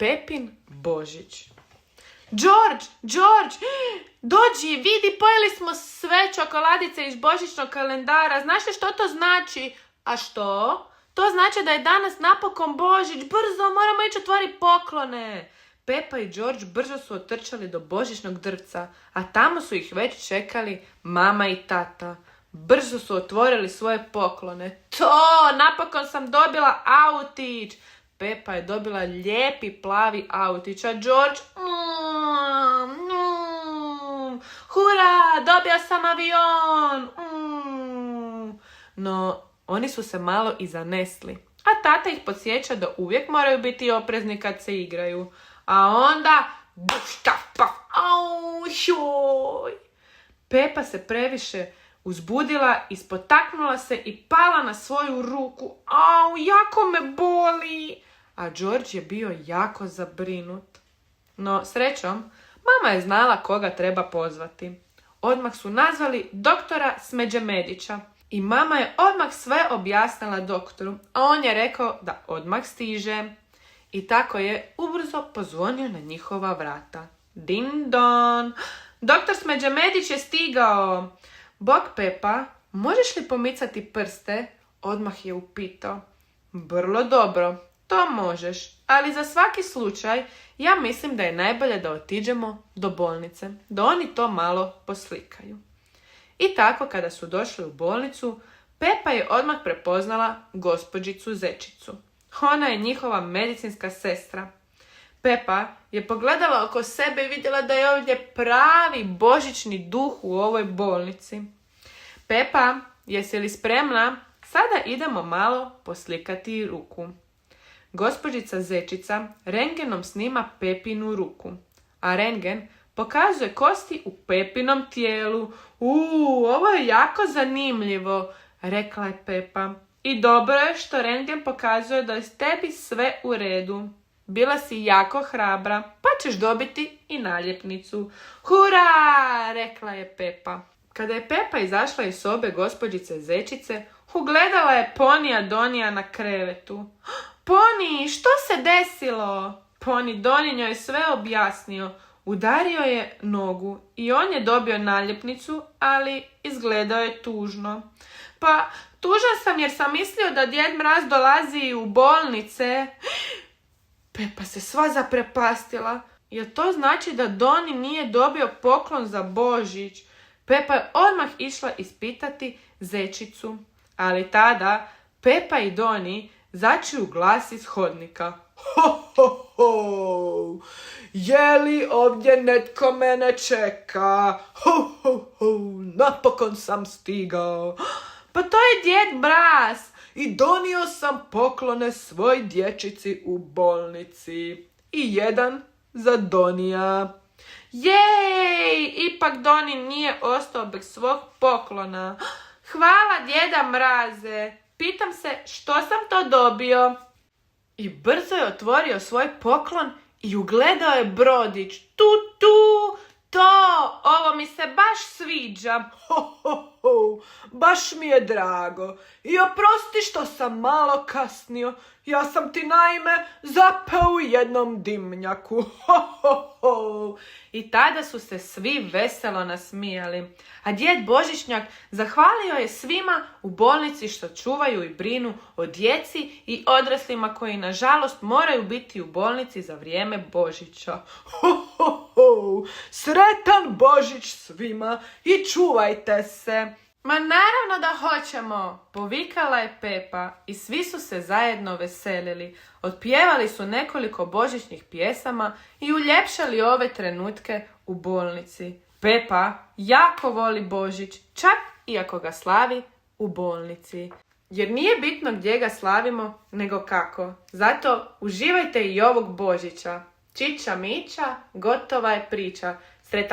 Pepin Božić. George, dođi, vidi, pojeli smo sve čokoladice iz božićnog kalendara. Znaš li što to znači? A što? To znači da je danas napokon Božić. Brzo, moramo ići otvoriti poklone. Pepa i George brzo su otrčali do božićnog drvca, a tamo su ih već čekali mama i tata. Brzo su otvorili svoje poklone. Napokon sam dobila autić. Pepa je dobila lijepi plavi autić, a George, hura, dobio sam avion. No, oni su se malo i zanesli, a tata ih podsjeća da uvijek moraju biti oprezni kad se igraju. A onda, Pepa se previše uzbudila, ispotaknula se i pala na svoju ruku. Jako me boli. A George je bio jako zabrinut. No, srećom, mama je znala koga treba pozvati. Odmah su nazvali doktora Smeđe Medića. I mama je odmah sve objasnila doktoru, a on je rekao da odmah stiže. I tako je ubrzo pozvonio na njihova vrata. Din don! Doktor Smeđe Medić je stigao. Bog Pepa, možeš li pomicati prste? Odmah je upitao. Vrlo dobro, to možeš, ali za svaki slučaj ja mislim da je najbolje da otiđemo do bolnice, da oni to malo poslikaju. I tako kada su došli u bolnicu, Pepa je odmah prepoznala gospođicu Zečicu. Ona je njihova medicinska sestra. Pepa je pogledala oko sebe i vidjela da je ovdje pravi božićni duh u ovoj bolnici. Pepa, jesi li spremna? Sada idemo malo poslikati ruku. Gospođica Zečica rentgenom snima Pepinu ruku, a rentgen pokazuje kosti u Pepinom tijelu. Ovo je jako zanimljivo, rekla je Pepa. I dobro je što rentgen pokazuje da je s tebi sve u redu. Bila si jako hrabra, pa ćeš dobiti i naljepnicu. Hura, rekla je Pepa. Kada je Pepa izašla iz sobe gospođice Zečice, ugledala je Ponija Donija na krevetu. Poni, što se desilo? Poni Doni njoj sve objasnio. Udario je nogu i on je dobio naljepnicu, ali izgledao je tužno. Pa, tužan sam jer sam mislio da Djed Mraz dolazi u bolnice. Pepa se sva zaprepastila. Jel to znači da Doni nije dobio poklon za Božić? Pepa je odmah išla ispitati Zečicu. Ali tada Pepa i Doni začuju glas iz hodnika. Je li ovdje netko mene čeka? Napokon sam stigao. Pa to je Djed Mraz. I donio sam poklone svoj dječici u bolnici. I jedan za Donija. Jej! Ipak Doni nije ostao bez svog poklona. Hvala Djeda Mraze. Pitam se što sam to dobio. I brzo je otvorio svoj poklon i ugledao je brodić. Ovo mi se baš sviđa. Baš mi je drago. I oprosti što sam malo kasnio. Ja sam ti naime zapeo u jednom dimnjaku. I tada su se svi veselo nasmijali. A Djed Božićnjak zahvalio je svima u bolnici što čuvaju i brinu o djeci i odraslima koji nažalost moraju biti u bolnici za vrijeme Božića. Sretan Božić svima i čuvajte se. Ma naravno da hoćemo, povikala je Pepa i svi su se zajedno veselili. Otpjevali su nekoliko božićnih pjesama i uljepšali ove trenutke u bolnici. Pepa jako voli Božić, čak i ako ga slavi u bolnici. Jer nije bitno gdje ga slavimo, nego kako. Zato uživajte i ovog Božića. Čiča miča, gotova je priča. Sretan